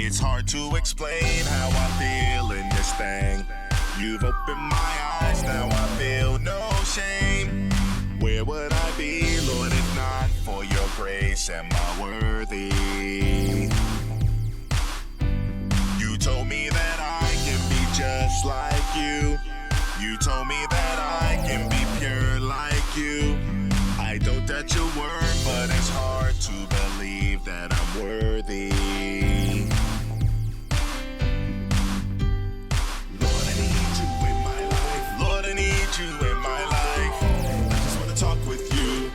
It's hard to explain how I feel in this thing. You've opened my eyes, now I feel no shame. Where would I be, Lord, if not for your grace? Am I worthy? You told me that I can be just like you. You told me that I can be pure like you. I don't doubt your word, but it's hard to believe that I'm worthy. You in my life. I just wanna talk with you.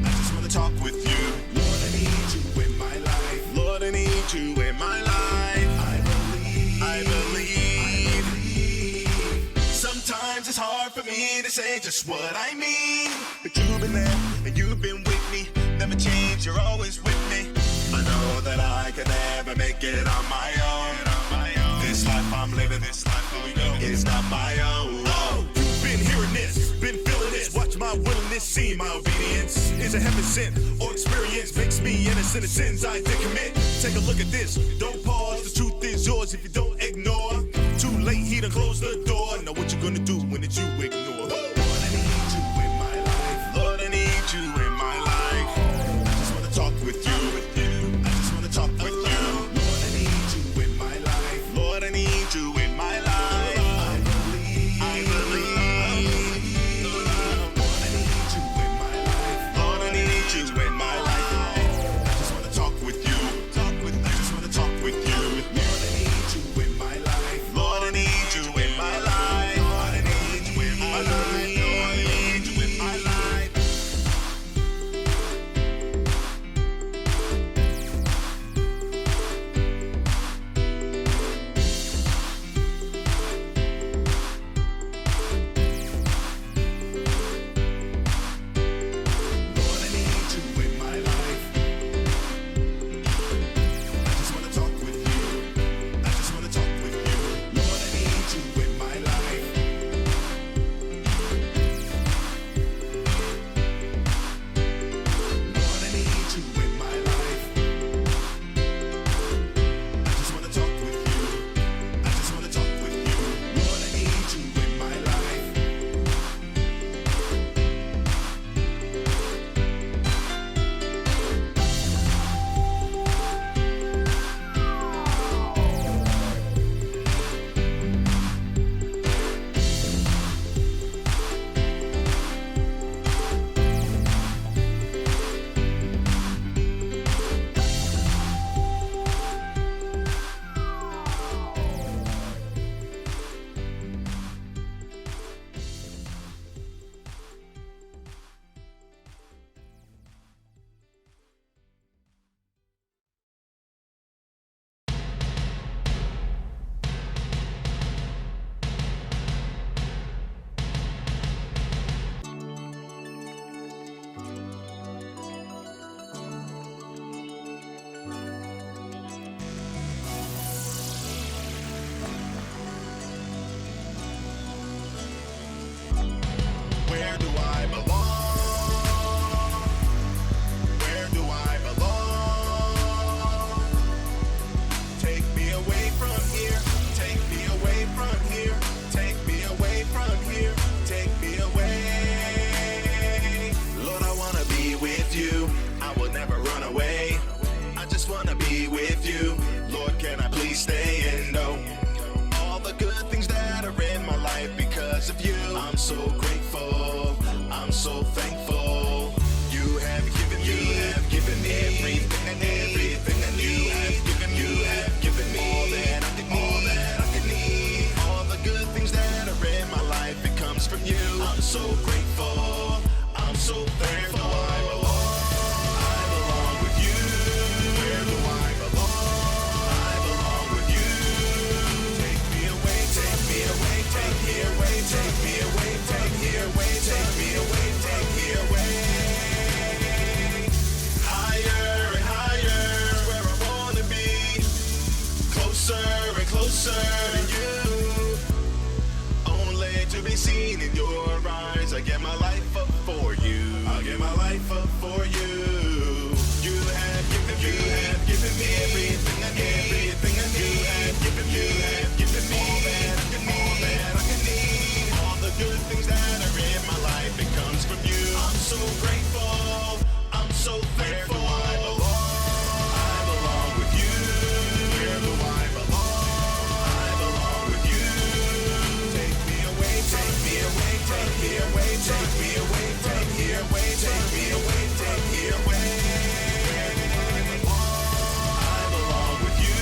I just wanna talk with you. Lord, I need you in my life. Lord, I need you in my life. I believe. Sometimes it's hard for me to say just what I mean, but you've been there and you've been with me. Never change, you're always with me. I know that I can never make it on my own. This life I'm living, this life we go, it's not my own. Oh. Been hearing this, been feeling this. Watch my willingness, see my obedience. Is a heaven sent or experience makes me innocent of sins I did commit. Take a look at this, don't pause. The truth is yours if you don't ignore. Too late, he done closed the door. Know what you're gonna do when it's you ignore. Lord, I need you in my life. Lord, I need you in my life. I just wanna talk with you. I just wanna talk with you. Lord, I need you in my life. Lord, I need you in my life. I believe. so grateful, I'm so thankful. You have given me everything and everything that you have given me all that I can need. All the good things that are in my life, it comes from you. I'm so grateful, I'm so thankful. I belong. take me away from here, take me away from here, I belong with you.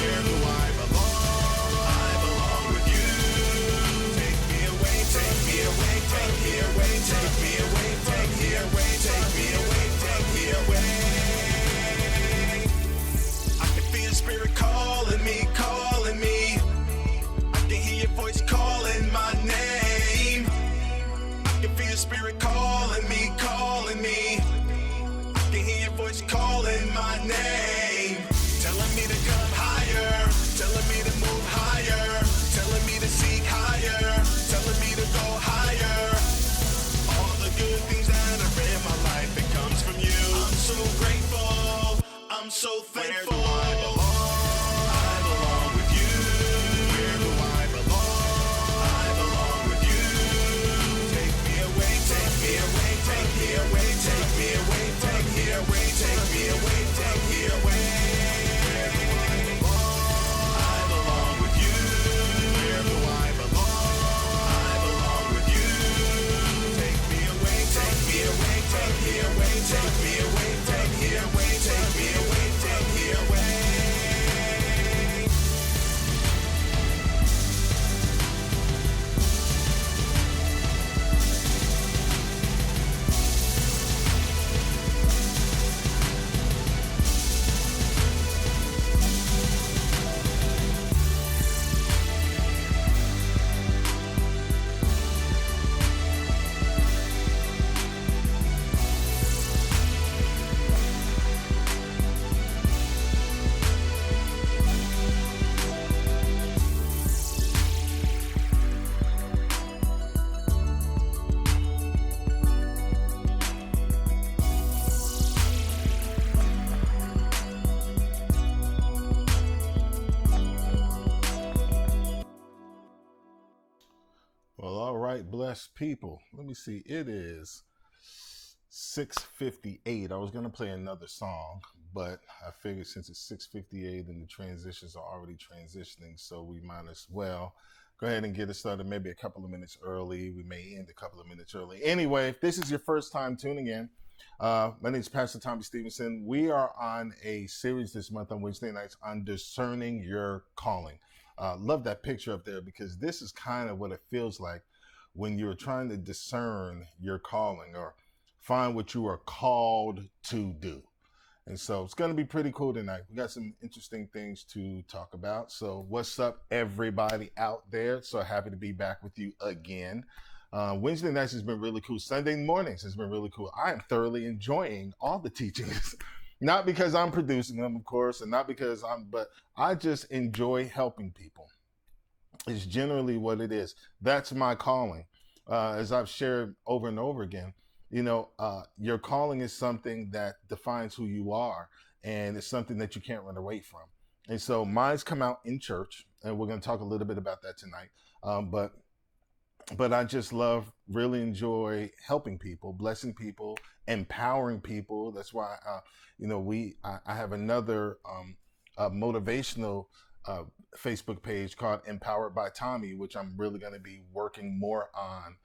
Here do I belong. I belong with you. Take me away from here, take me away from here, take me away from here, I can feel spirit calling me, calling me. I can hear your voice calling my name. I can feel spirit calling me, calling me. I can hear your voice calling my name. Telling me to come higher, telling me to move higher, telling me to seek higher, telling me to go higher. All the good things that are in my life, it comes from you. I'm so grateful, I'm so thankful. Where do I belong? I belong with you. Where do I belong? I belong with you. Take me away, take me away, take me away, take me away, take me away, take me away, take me away. Where do I belong? I belong with you. Where do I belong? I belong with you. Take me away, take me away, take me away, take me away, take me away, take me away, take me away. Well, all right, blessed people. Let me see. It is 6:58. I was going to play another song, but I figured since it's 6:58 and the transitions are already transitioning, so we might as well go ahead and get it started maybe a couple of minutes early. We may end a couple of minutes early. Anyway, if this is your first time tuning in, my name is Pastor Tommy Stevenson. We are on a series this month on Wednesday nights on discerning your calling. Love that picture up there because this is kind of what it feels like when you're trying to discern your calling or find what you are called to do. And so it's going to be pretty cool tonight. We got some interesting things to talk about. So what's up, everybody out there? So happy to be back with you again. Wednesday nights has been really cool. Sunday mornings has been really cool. I am thoroughly enjoying all the teachings. Not because I'm producing them, of course, and not because but I just enjoy helping people. It's generally what it is. That's my calling. As I've shared over and over again, your calling is something that defines who you are, and it's something that you can't run away from. And so mine's come out in church, and we're going to talk a little bit about that tonight. But I just really enjoy helping people, blessing people, empowering people. That's why, I have another motivational Facebook page called Empowered by Tommy, which I'm really going to be working more on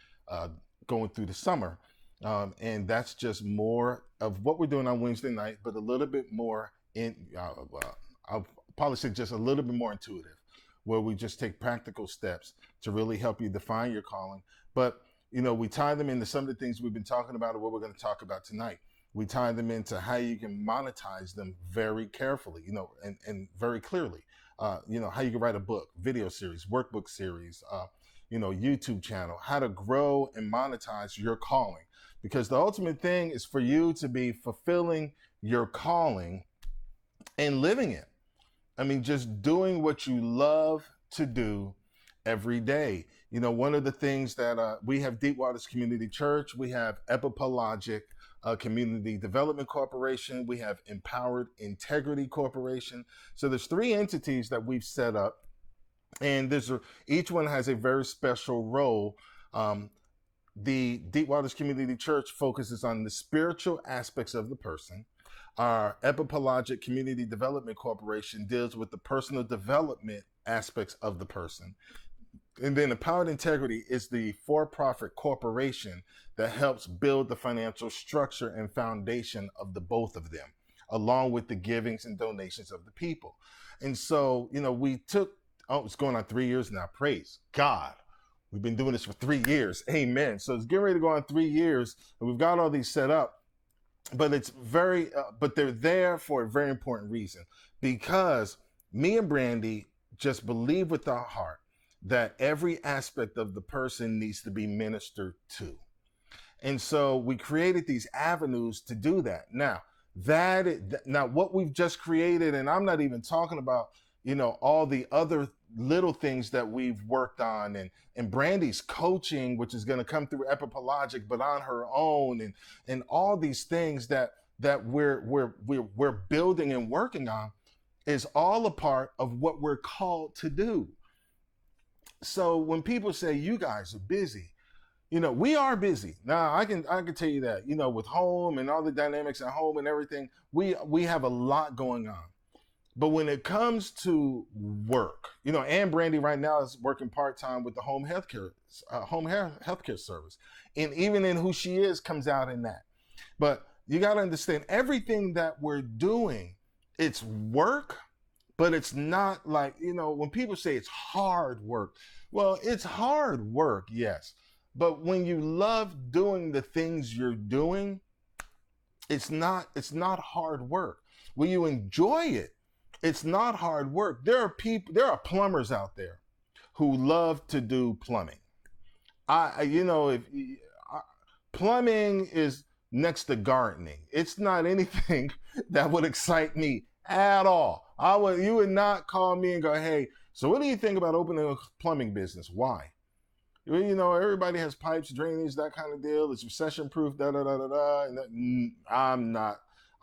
going through the summer. And that's just more of what we're doing on Wednesday night, but a little bit more I'll probably say just a little bit more intuitive, where we just take practical steps to really help you define your calling. But, we tie them into some of the things we've been talking about or what we're going to talk about tonight. We tie them into how you can monetize them very carefully, and very clearly. How you can write a book, video series, workbook series, YouTube channel, how to grow and monetize your calling. Because the ultimate thing is for you to be fulfilling your calling and living it. I mean, just doing what you love to do every day. One of the things that we have Deep Waters Community Church, we have Epipelagic Community Development Corporation, we have Empowered Integrity Corporation. So there's 3 entities that we've set up, and each one has a very special role. The Deep Waters Community Church focuses on the spiritual aspects of the person. Our Epipelagic Community Development Corporation deals with the personal development aspects of the person. And then Empowered Integrity is the for-profit corporation that helps build the financial structure and foundation of the both of them, along with the givings and donations of the people. And so, we took, it's going on 3 years now. Praise God. We've been doing this for 3 years. Amen. So it's getting ready to go on 3 years, and we've got all these set up. But but they're there for a very important reason, because me and Brandy just believe with our heart that every aspect of the person needs to be ministered to. And so we created these avenues to do that. Now, what we've just created, and I'm not even talking about, all the other little things that we've worked on, and Brandy's coaching, which is going to come through Epipelagic, but on her own, and all these things that we're building and working on, is all a part of what we're called to do. So when people say you guys are busy, we are busy. Now I can tell you that, with home and all the dynamics at home and everything, we have a lot going on. But when it comes to work, Ann Brandy right now is working part-time with the home healthcare service. And even in who she is comes out in that. But you got to understand, everything that we're doing, it's work, but it's not like, when people say it's hard work, well, it's hard work, yes. But when you love doing the things you're doing, it's not hard work. When you enjoy it, it's not hard work. There are plumbers out there who love to do plumbing. Plumbing is next to gardening. It's not anything that would excite me at all. You would not call me and go, hey, so what do you think about opening a plumbing business? Why? Everybody has pipes, drainage, that kind of deal. It's recession proof, da da da da da. And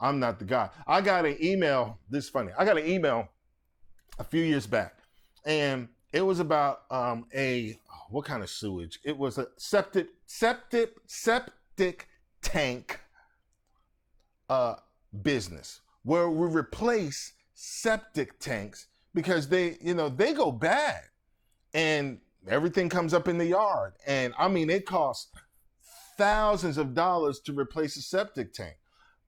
I'm not the guy. I got an email. This is funny. I got an email a few years back, and it was about what kind of sewage? It was a septic tank business where we replace septic tanks because they go bad, and everything comes up in the yard, and it costs thousands of dollars to replace a septic tank.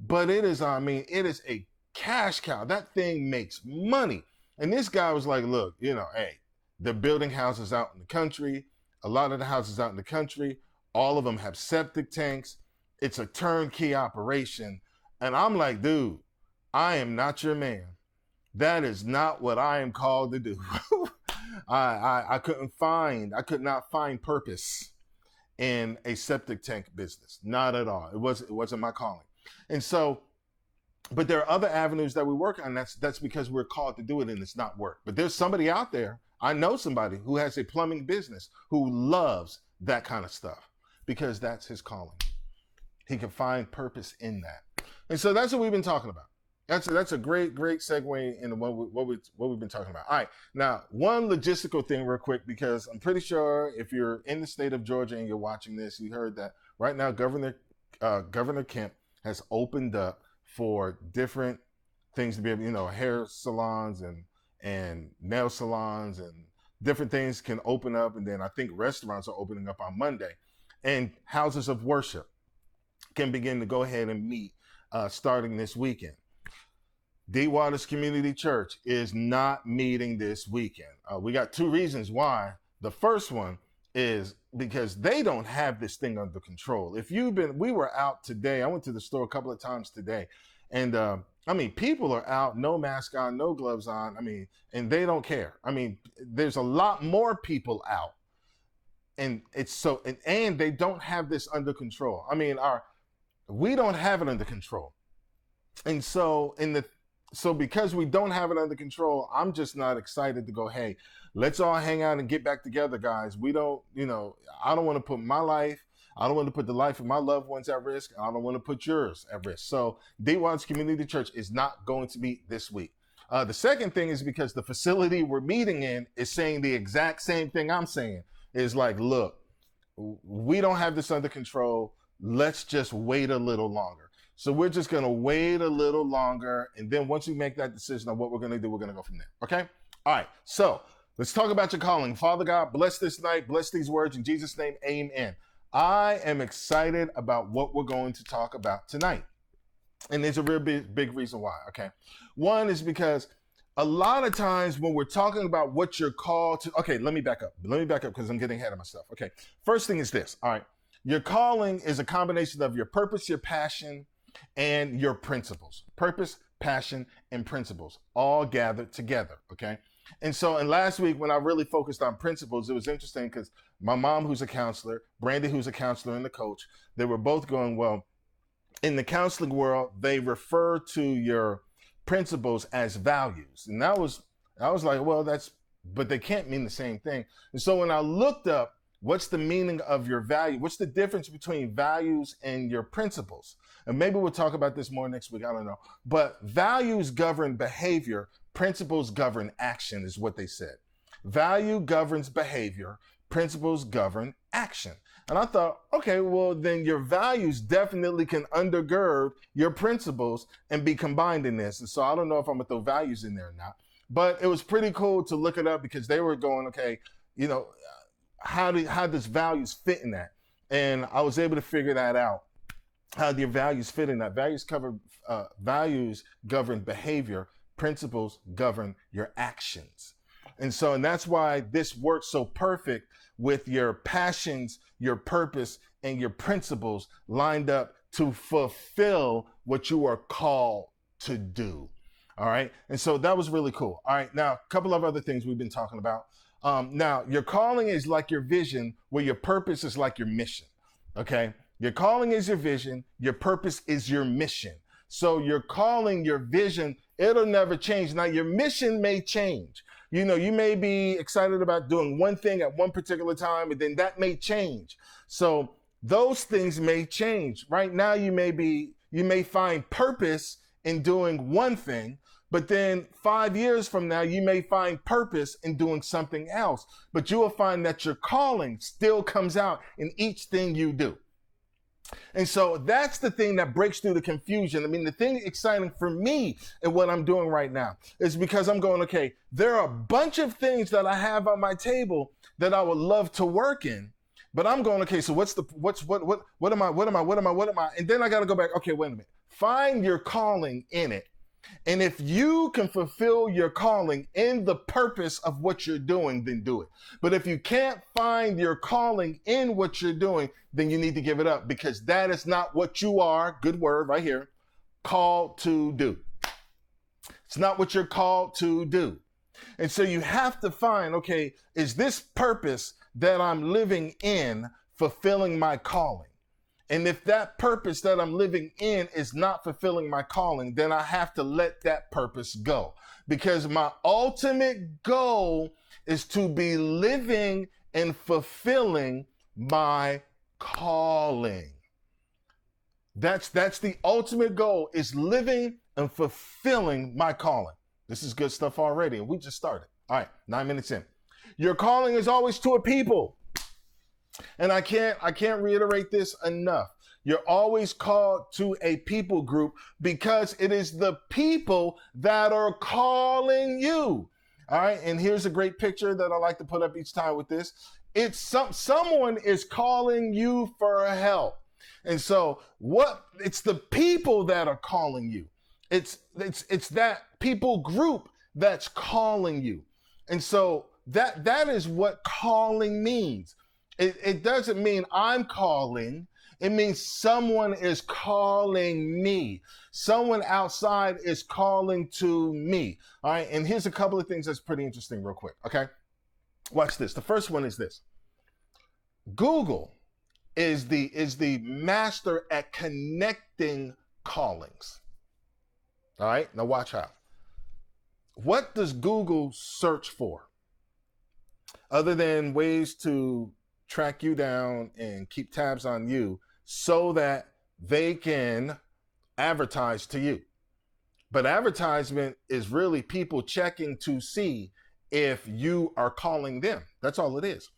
But it is a cash cow. That thing makes money. And this guy was like, look, hey, they're building houses out in the country. A lot of the houses out in the country, all of them have septic tanks. It's a turnkey operation. And I'm like, dude, I am not your man. That is not what I am called to do. I could not find purpose in a septic tank business. Not at all. It wasn't my calling. And so, but there are other avenues that we work on. That's because we're called to do it, and it's not work. But there's somebody out there, I know somebody who has a plumbing business who loves that kind of stuff because that's his calling. He can find purpose in that. And so that's what we've been talking about. That's a great segue into what we've been talking about. All right, now one logistical thing real quick, because I'm pretty sure if you're in the state of Georgia and you're watching this, you heard that right now Governor Kemp has opened up for different things to be able, hair salons and nail salons and different things can open up. And then I think restaurants are opening up on Monday, and houses of worship can begin to go ahead and meet starting this weekend. D. Waters Community Church is not meeting this weekend. We got two reasons why. The first one is because they don't have this thing under control. We were out today. I went to the store a couple of times today, and people are out, no mask on, no gloves on. And they don't care. There's a lot more people out, and and they don't have this under control. We don't have it under control, and so because we don't have it under control, I'm just not excited to go, hey, let's all hang out and get back together, guys. I don't want to put my life, I don't want to put the life of my loved ones at risk. I don't want to put yours at risk. So D. Waters Community Church is not going to meet this week. The second thing is because the facility we're meeting in is saying the exact same thing I'm saying. Is like, look, we don't have this under control. Let's just wait a little longer. So we're just going to wait a little longer. And then once we make that decision on what we're going to do, we're going to go from there. Okay. All right. So Let's talk about your calling. Father God, bless this night, bless these words in Jesus' name, amen. I am excited about what we're going to talk about tonight. And there's a real big reason why, okay? One is because a lot of times when we're talking about what you're called to, okay, let me back up because I'm getting ahead of myself. Okay, first thing is this, all right? Your calling is a combination of your purpose, your passion, and your principles. Purpose, passion, and principles all gathered together, okay? And last week when I really focused on principles, it was interesting because my mom, who's a counselor, Brandy, who's a counselor, and the coach, they were both going, well, in the counseling world, they refer to your principles as values. And I was like, well, but they can't mean the same thing. And so when I looked up what's the meaning of your value, what's the difference between values and your principles? And maybe we'll talk about this more next week, I don't know. But values govern behavior, principles govern action is what they said. Value governs behavior, principles govern action. And I thought, okay, well, then your values definitely can undergird your principles and be combined in this. And so I don't know if I'm gonna throw values in there or not, but it was pretty cool to look it up because they were going, okay, you know, how does values fit in that? And I was able to figure that out, how your values fit in that. Values govern behavior, principles govern your actions. And that's why this works so perfect with your passions, your purpose, and your principles lined up to fulfill what you are called to do. All right. And so that was really cool. All right. Now, a couple of other things we've been talking about. Now, your calling is like your vision, where your purpose is like your mission. Okay. Your calling is your vision. Your purpose is your mission. So your calling, your vision, it'll never change. Now, your mission may change. You know, you may be excited about doing one thing at one particular time, and then that may change. So those things may change. Right now, you may find purpose in doing one thing, but then 5 years from now, you may find purpose in doing something else. But you will find that your calling still comes out in each thing you do. And so that's the thing that breaks through the confusion. I mean, the thing exciting for me and what I'm doing right now is because I'm going, okay, there are a bunch of things that I have on my table that I would love to work in, but I'm going, okay, so what am I? And then I got to go back. Okay, wait a minute. Find your calling in it. And if you can fulfill your calling in the purpose of what you're doing, then do it. But if you can't find your calling in what you're doing, then you need to give it up, because that is not what you are, good word right here, called to do. It's not what you're called to do. And so you have to find, okay, is this purpose that I'm living in fulfilling my calling? And if that purpose that I'm living in is not fulfilling my calling, then I have to let that purpose go. Because my ultimate goal is to be living and fulfilling my calling. That's the ultimate goal, is living and fulfilling my calling. This is good stuff already, and we just started. All right, 9 minutes in. Your calling is always to a people. And I can't reiterate this enough. You're always called to a people group, because it is the people that are calling you. All right. And here's a great picture that I like to put up each time with this. It's someone is calling you for help. And so it's the people that are calling you. It's that people group that's calling you. And so that is what calling means. It doesn't mean I'm calling. It means someone is calling me. Someone outside is calling to me. All right. And here's a couple of things that's pretty interesting real quick. Okay. Watch this. The first one is this. Google is the master at connecting callings. All right. Now watch how. What does Google search for? Other than ways to track you down and keep tabs on you so that they can advertise to you. But advertisement is really people checking to see if you are calling them. That's all it is.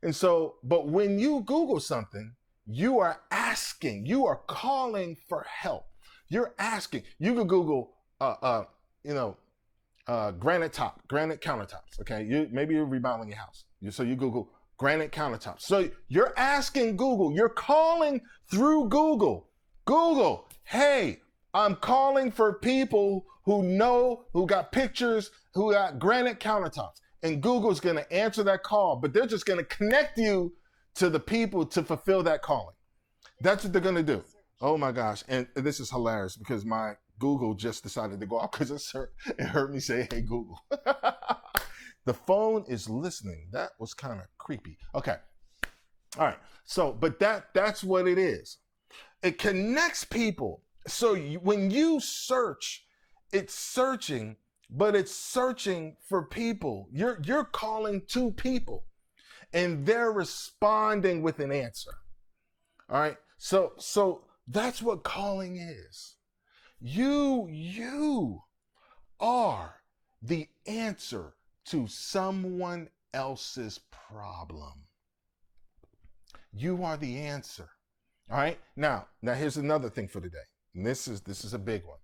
And so, but when you Google something, you are asking, you are calling for help. You're asking. You could Google, granite countertops. Okay, maybe you're remodeling your house. So you Google granite countertops. So you're asking Google, you're calling through Google. Google, hey, I'm calling for people who got pictures, who got granite countertops. And Google's going to answer that call, but they're just going to connect you to the people to fulfill that calling. That's what they're going to do. Oh my gosh. And this is hilarious because my Google just decided to go off because it heard me say, hey, Google. The phone is listening. That was kind of creepy. Okay. All right. So, but that's what it is. It connects people. So when you search, it's searching, but it's searching for people. You're calling to people and they're responding with an answer. All right. So that's what calling is. You are the answer to someone else's problem. You are the answer. All right. Now here's another thing for today. And this is a big one.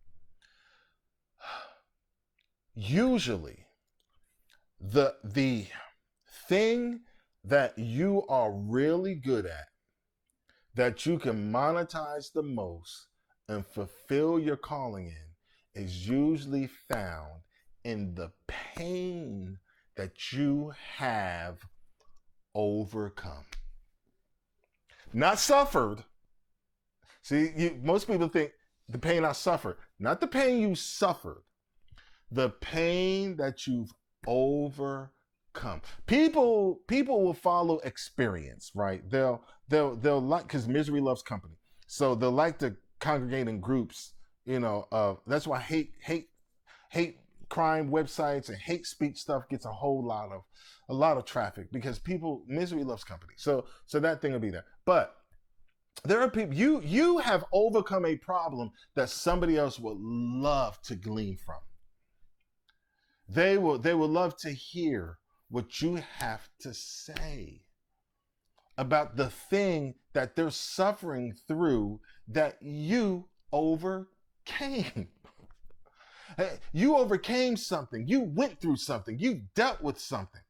Usually the thing that you are really good at, that you can monetize the most and fulfill your calling in, is usually found in the pain that you have overcome. Not suffered. See, most people think the pain I suffered, not the pain you suffered, the pain that you've overcome. People will follow experience, right? They'll like, because misery loves company. So they'll like to congregate in groups, that's why hate crime websites and hate speech stuff gets a lot of traffic, because misery loves company. So that thing will be there. But there are people, you have overcome a problem that somebody else would love to glean from. They will love to hear what you have to say about the thing that they're suffering through that you overcame. You overcame something. You went through something. You dealt with something.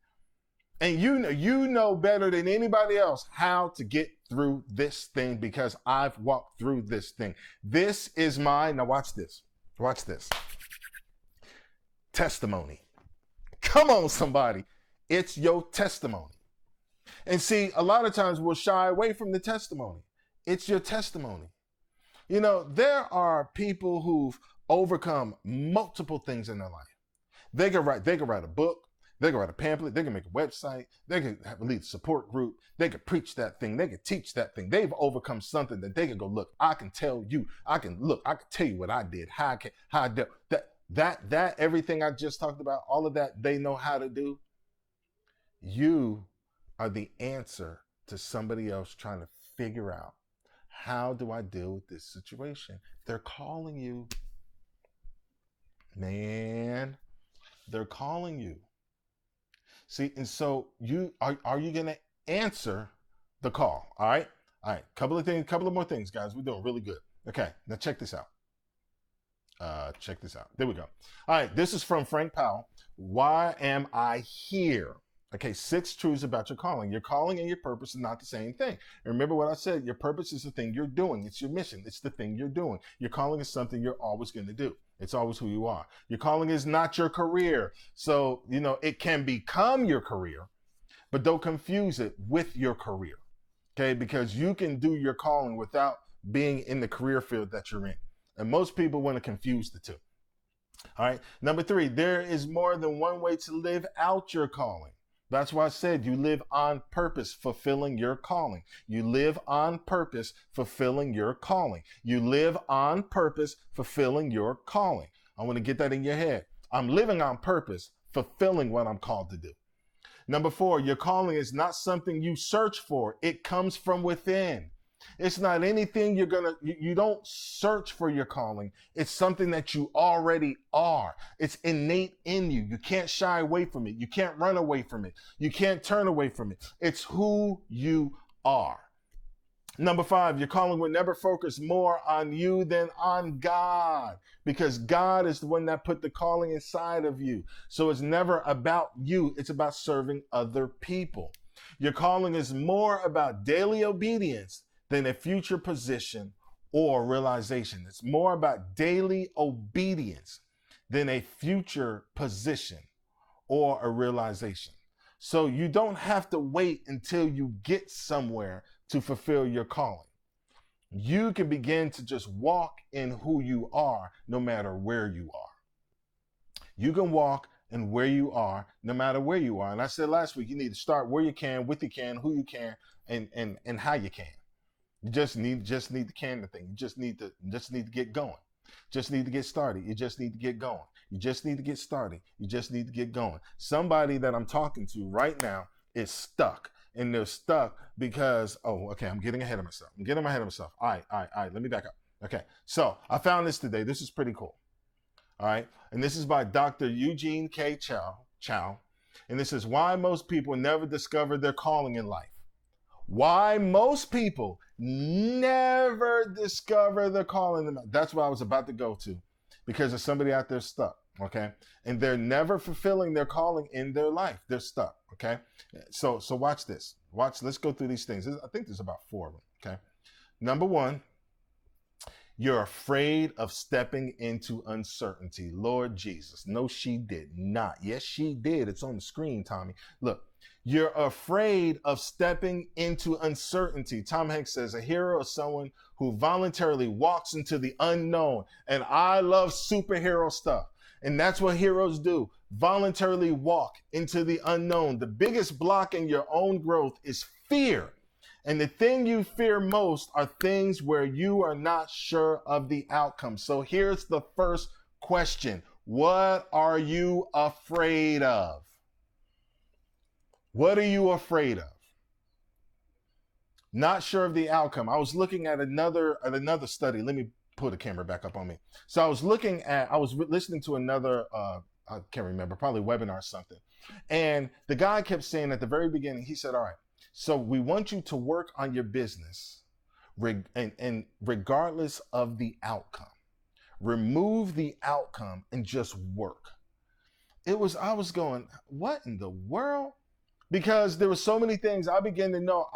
And you know better than anybody else how to get through this thing, because I've walked through this thing. This is now watch this. Watch this. Testimony. Come on, somebody. It's your testimony. And see, a lot of times we'll shy away from the testimony. It's your testimony. There are people who've overcome multiple things in their life. They can write a book. They can write a pamphlet. They can make a website. They can lead a support group. They can preach that thing. They can teach that thing. They've overcome something that they can go, look, I can tell you. I can tell you what I did. How I did that everything I just talked about, all of that they know how to do. You are the answer to somebody else trying to figure out, how do I deal with this situation? They're calling you. Man, they're calling you. See, and so are you going to answer the call? All right. Couple of more things, guys. We're doing really good. Okay. Now check this out. There we go. All right. This is from Frank Powell. Why am I here? Okay. 6 truths about your calling. Your calling and your purpose is not the same thing. And remember what I said, your purpose is the thing you're doing. It's your mission. It's the thing you're doing. Your calling is something you're always going to do. It's always who you are. Your calling is not your career. So, it can become your career, but don't confuse it with your career. Okay. Because you can do your calling without being in the career field that you're in. And most people want to confuse the two. All right. Number 3, there is more than one way to live out your calling. That's why I said you live on purpose, fulfilling your calling. You live on purpose, fulfilling your calling. You live on purpose, fulfilling your calling. I want to get that in your head. I'm living on purpose, fulfilling what I'm called to do. Number 4, your calling is not something you search for. It comes from within. It's not anything you don't search for your calling. It's something that you already are. It's innate in you. You can't shy away from it. You can't run away from it. You can't turn away from it. It's who you are. Number 5, your calling will never focus more on you than on God, because God is the one that put the calling inside of you. So it's never about you. It's about serving other people. Your calling is more about daily obedience than a future position or realization. It's more about daily obedience than a future position or a realization. So you don't have to wait until you get somewhere to fulfill your calling. You can begin to just walk in who you are no matter where you are. You can walk in where you are no matter where you are. And I said last week, you need to start where you can, with you can, who you can, and how you can. You just need the can the thing. You just need to get going. Just need to get started. You just need to get going. You just need to get started. You just need to get going. Somebody that I'm talking to right now is stuck. And they're stuck because, I'm getting ahead of myself. All right, let me back up. Okay, so I found this today. This is pretty cool. All right, and this is by Dr. Eugene K. Chow. And this is why most people never discover their calling in life. Why most people never discover their calling in life. That's what I was about to go to, because there's somebody out there stuck. Okay, and they're never fulfilling their calling in their life. They're stuck. Okay, so watch this. Let's go through these things. I think there's about 4 of them. Okay, number 1, you're afraid of stepping into uncertainty. Lord Jesus, no, she did not. Yes, she did. It's on the screen, Tommy. Look, you're afraid of stepping into uncertainty. Tom Hanks says a hero is someone who voluntarily walks into the unknown. And I love superhero stuff. And that's what heroes do. Voluntarily walk into the unknown. The biggest block in your own growth is fear. And the thing you fear most are things where you are not sure of the outcome. So here's the first question. What are you afraid of? What are you afraid of? Not sure of the outcome. I was looking at another study. Let me put the camera back up on me. So I was listening to another, I can't remember, probably webinar or something. And the guy kept saying at the very beginning, he said, all right, so we want you to work on your business and regardless of the outcome. Remove the outcome and just work. I was going, what in the world? Because there were so many things I began to know.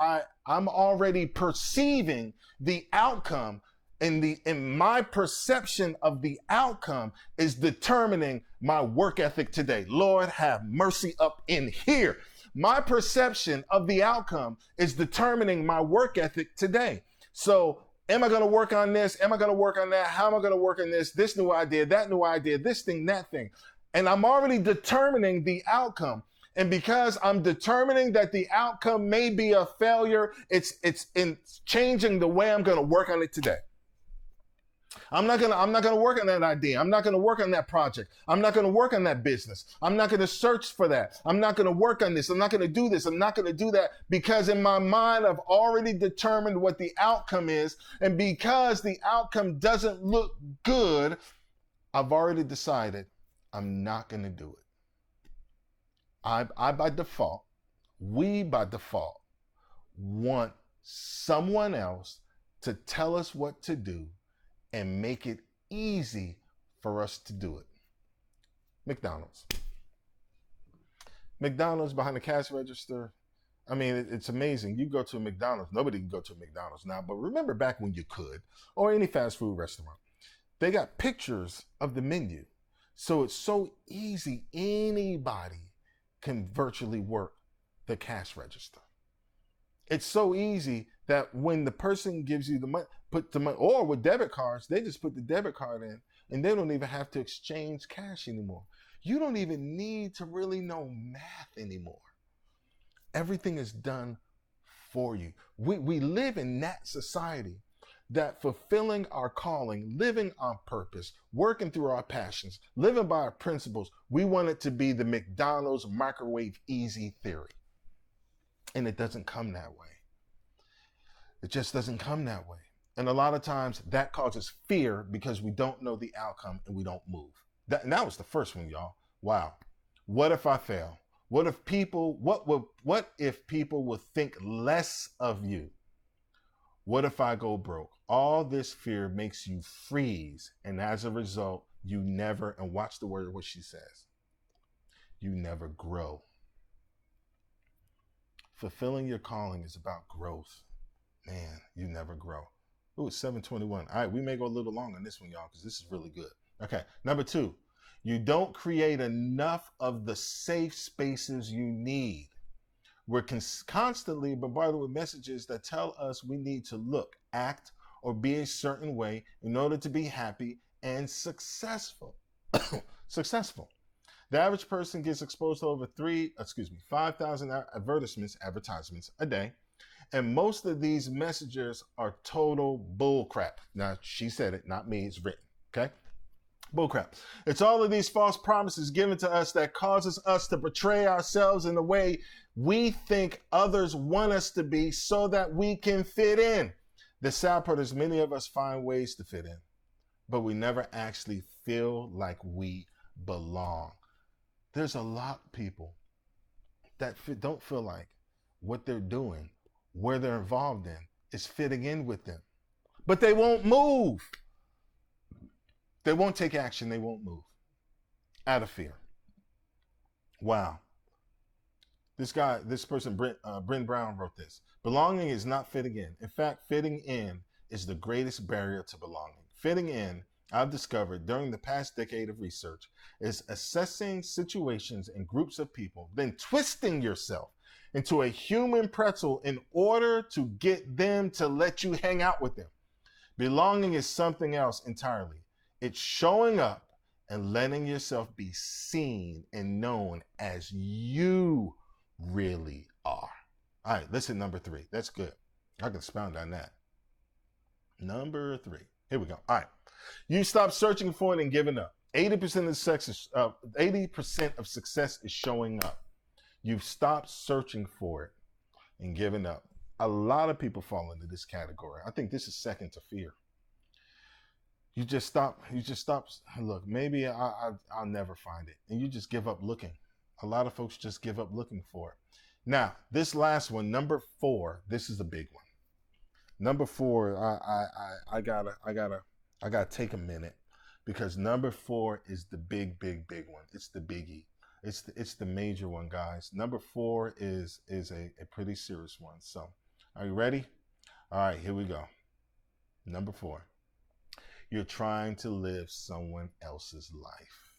I'm already perceiving the outcome, and my perception of the outcome is determining my work ethic today. Lord, have mercy up in here. My perception of the outcome is determining my work ethic today. So am I going to work on this? Am I going to work on that? How am I going to work on this? This new idea, that new idea, this thing, that thing. And I'm already determining the outcome. And because I'm determining that the outcome may be a failure, it's in changing the way I'm going to work on it today. I'm not gonna work on that idea. I'm not gonna work on that project. I'm not gonna work on that business. I'm not gonna search for that. I'm not gonna work on this. I'm not gonna do this. I'm not gonna do that, because in my mind I've already determined what the outcome is, and because the outcome doesn't look good, I've already decided I'm not gonna do it. I by default, we by default want someone else to tell us what to do and make it easy for us to do it. McDonald's behind the cash register. I mean, it's amazing. You go to a McDonald's, nobody can go to a McDonald's now, but remember back when you could, or any fast food restaurant, they got pictures of the menu. So it's so easy, anybody can virtually work the cash register. It's so easy that when the person gives you the money, put the money, or with debit cards, they just put the debit card in and they don't even have to exchange cash anymore. You don't even need to really know math anymore. Everything is done for you. We live in that society that fulfilling our calling, living on purpose, working through our passions, living by our principles, we want it to be the McDonald's microwave easy theory. And it doesn't come that way. It just doesn't come that way. And a lot of times that causes fear because we don't know the outcome and we don't move. That was the first one, y'all. Wow. What if I fail? What if people would think less of you? What if I go broke? All this fear makes you freeze. And as a result, you never, and watch the word, what she says, you never grow. Fulfilling your calling is about growth. Man, you never grow. Ooh, it's 7:21. All right, we may go a little long on this one, y'all, because this is really good. Okay, number 2, you don't create enough of the safe spaces you need. We're constantly bombarded with messages that tell us we need to look, act, or be a certain way in order to be happy and successful. Successful. The average person gets exposed to over 5,000 advertisements a day. And most of these messages are total bullcrap. Now, she said it, not me, it's written, okay? Bullcrap. It's all of these false promises given to us that causes us to portray ourselves in the way we think others want us to be so that we can fit in. The sad part is many of us find ways to fit in, but we never actually feel like we belong. There's a lot of people that don't feel like what they're doing, where they're involved in, is fitting in with them. But they won't move. They won't take action. They won't move out of fear. Wow. This person, Brent Brown, wrote this. Belonging is not fitting in. In fact, fitting in is the greatest barrier to belonging. Fitting in, I've discovered during the past decade of research, is assessing situations and groups of people, then twisting yourself into a human pretzel in order to get them to let you hang out with them. Belonging is something else entirely. It's showing up and letting yourself be seen and known as you really are. All right, listen, number 3. That's good. I can expound on that. Number 3. Here we go. All right. You stop searching for it and giving up. 80% of success is showing up. You've stopped searching for it and giving up. A lot of people fall into this category. I think this is second to fear. You just stop. Look, maybe I'll never find it. And you just give up looking. A lot of folks just give up looking for it. Now, this last one, number 4, this is a big one. Number 4, I gotta take a minute, because number 4 is the big one. It's the biggie. It's the major one, guys. Number 4 is a pretty serious one. So, are you ready? All right, here we go. Number 4. You're trying to live someone else's life.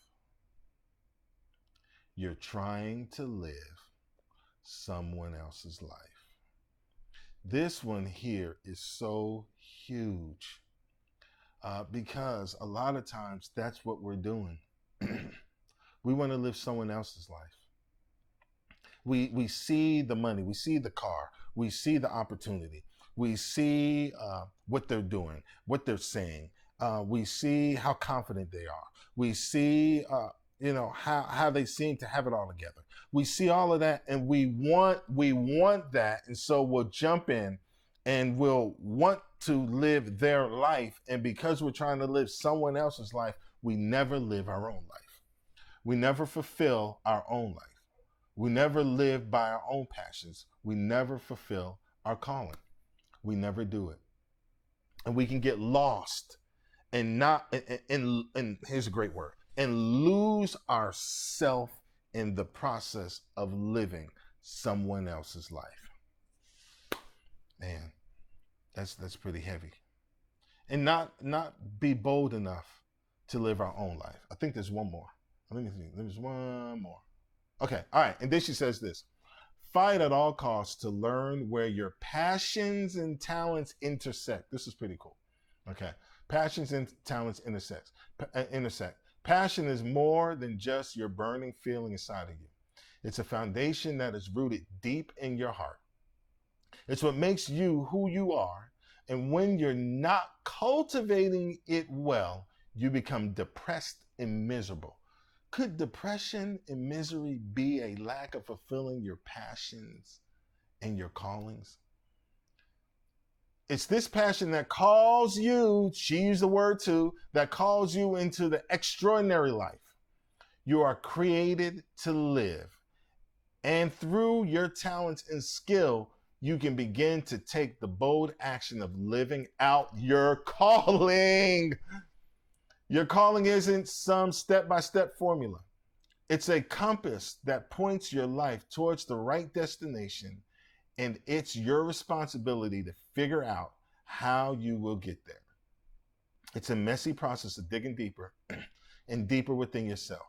You're trying to live someone else's life. This one here is so huge because a lot of times that's what we're doing. We want to live someone else's life. We see the money, we see the car, we see the opportunity, we see what they're doing, what they're saying. We see how confident they are. We see, how they seem to have it all together. We see all of that, and we want that, and so we'll jump in, and we'll want to live their life. And because we're trying to live someone else's life, we never live our own life. We never fulfill our own life. We never live by our own passions. We never fulfill our calling. We never do it, and we can get lost. And here's a great word, and lose ourself in the process of living someone else's life. Man, that's pretty heavy. And not be bold enough to live our own life. I think there's one more. There's one more. Okay, all right. And then she says this: fight at all costs to learn where your passions and talents intersect. This is pretty cool. Okay. Passions and talents intersect. Passion is more than just your burning feeling inside of you. It's a foundation that is rooted deep in your heart. It's what makes you who you are. And when you're not cultivating it well, you become depressed and miserable. Could depression and misery be a lack of fulfilling your passions and your callings? It's this passion that calls you, she used the word too, that calls you into the extraordinary life you are created to live. And through your talents and skill, you can begin to take the bold action of living out your calling. Your calling isn't some step-by-step formula. It's a compass that points your life towards the right destination, and it's your responsibility to figure out how you will get there. It's a messy process of digging deeper and deeper within yourself.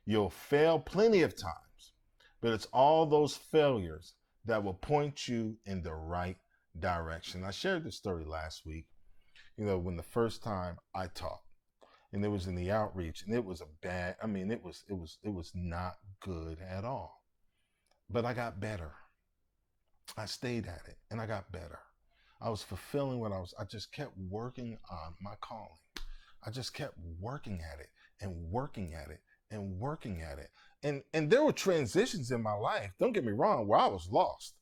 You'll fail plenty of times, but it's all those failures that will point you in the right direction. I shared this story last week, when the first time I taught, and it was in the outreach, and it was it was not good at all. But I got better. I stayed at it and I got better. I was fulfilling I just kept working on my calling. I just kept working at it and working at it and working at it. And there were transitions in my life, don't get me wrong, where I was lost.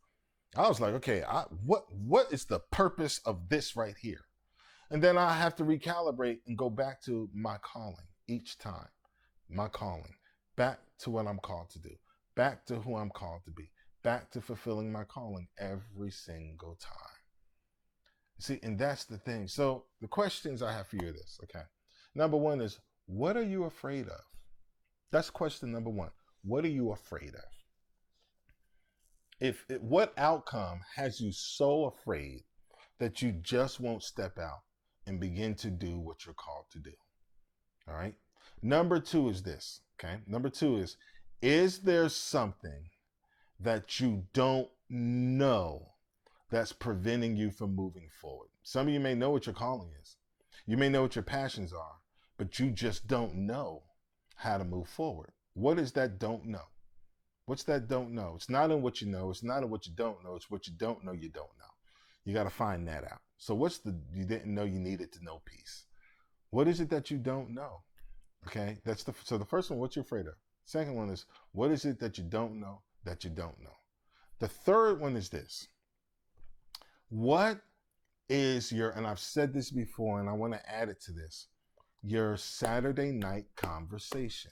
I was like, okay, what is the purpose of this right here? And then I have to recalibrate and go back to my calling each time. My calling. Back to what I'm called to do. Back to who I'm called to be. Back to fulfilling my calling every single time. See, and that's the thing. So the questions I have for you are this, okay? Number one is, what are you afraid of? That's question number one. What are you afraid of? What outcome has you so afraid that you just won't step out and begin to do what you're called to do? All right. Number two is this. Okay. Number two is there something that you don't know that's preventing you from moving forward? Some of you may know what your calling is. You may know what your passions are, but you just don't know how to move forward. What is that don't know? What's that don't know? It's not in what you know. It's not in what you don't know. It's what you don't know you don't know. You got to find that out. So what's the you didn't know you needed to know piece? What is it that you don't know? Okay, so the first one, what you're afraid of. Second one is, what is it that you don't know that you don't know? The third one is this. What is and I've said this before and I want to add it to this, your Saturday night conversation.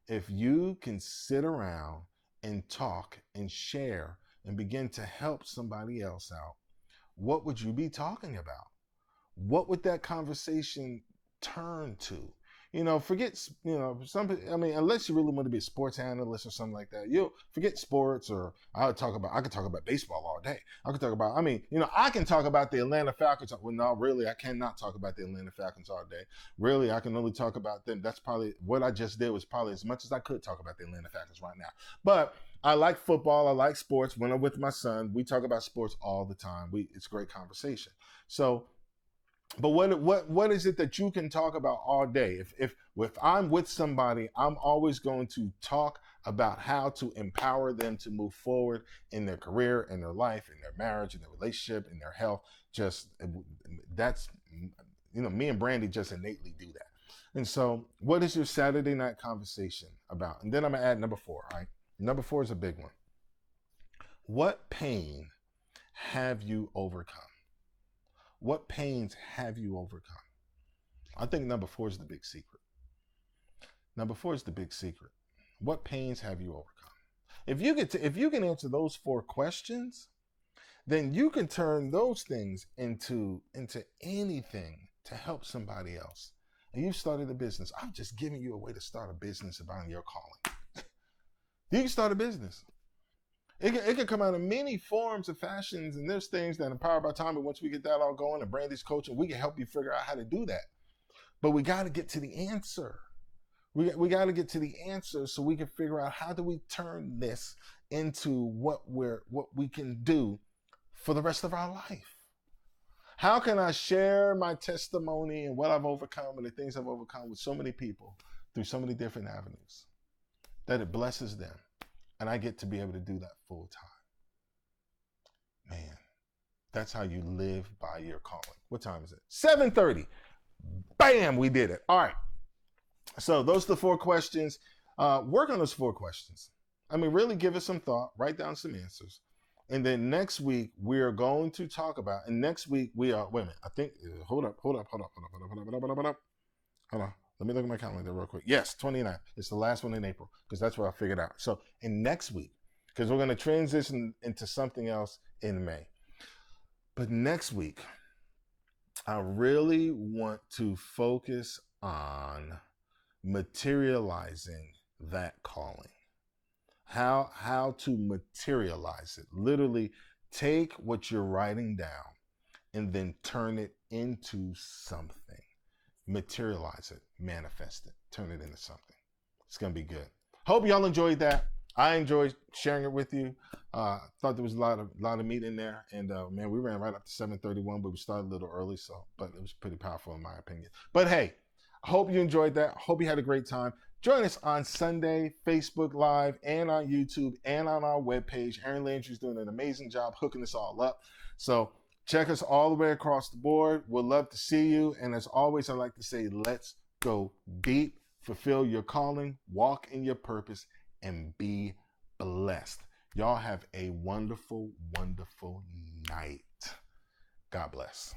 If you can sit around and talk and share and begin to help somebody else out, what would you be talking about? What would that conversation turn to? Forget, unless you really want to be a sports analyst or something like that, you'll forget sports, or I could talk about baseball all day. I could talk about, I can talk about the Atlanta Falcons. Well, no, really, I cannot talk about the Atlanta Falcons all day. Really, I can only talk about them. That's probably what I just did was probably as much as I could talk about the Atlanta Falcons right now. But I like football. I like sports. When I'm with my son, we talk about sports all the time. It's a great conversation. So, but what is it that you can talk about all day? If I'm with somebody, I'm always going to talk about how to empower them to move forward in their career, in their life, in their marriage, in their relationship, in their health. That's me and Brandy just innately do that. And so, what is your Saturday night conversation about? And then I'm gonna add number 4. All right, number 4 is a big one. What pain have you overcome? What pains have you overcome? I think number 4 is the big secret. Number 4 is the big secret. What pains have you overcome? If you can answer those 4 questions, then you can turn those things into anything to help somebody else. And you've started a business. I'm just giving you a way to start a business about your calling. You can start a business. It can come out in many forms and fashions, and there's things that empower by time. And once we get that all going, and Brandy's coaching, we can help you figure out how to do that. But we got to get to the answer. We got to get to the answer so we can figure out how do we turn this into what we can do for the rest of our life. How can I share my testimony and what I've overcome and the things I've overcome with so many people through so many different avenues that it blesses them? And I get to be able to do that full time. Man, that's how you live by your calling. What time is it? 7:30. Bam, we did it. All right. So those are the 4 questions. Work on those 4 questions. Really give it some thought. Write down some answers. And then next week, we are going to talk about, and next week we are, wait a minute, I think, hold up. Let me look at my calendar real quick. Yes, 29. It's the last one in April because that's what I figured out. So, and next week, because we're going to transition into something else in May. But next week, I really want to focus on materializing that calling. How to materialize it. Literally take what you're writing down and then turn it into something. Materialize it, manifest it, turn it into something. It's going to be good. Hope y'all enjoyed that. I enjoyed sharing it with you. Thought there was a lot of meat in there, and man, we ran right up to 7:31, but we started a little early, but it was pretty powerful in my opinion. But hey, I hope you enjoyed that. Hope you had a great time. Join us on Sunday, Facebook Live, and on YouTube, and on our webpage. Aaron Landry's doing an amazing job hooking us all up. So check us all the way across the board. We'd love to see you. And as always, I like to say, let's go deep, fulfill your calling, walk in your purpose, and be blessed. Y'all have a wonderful, wonderful night. God bless.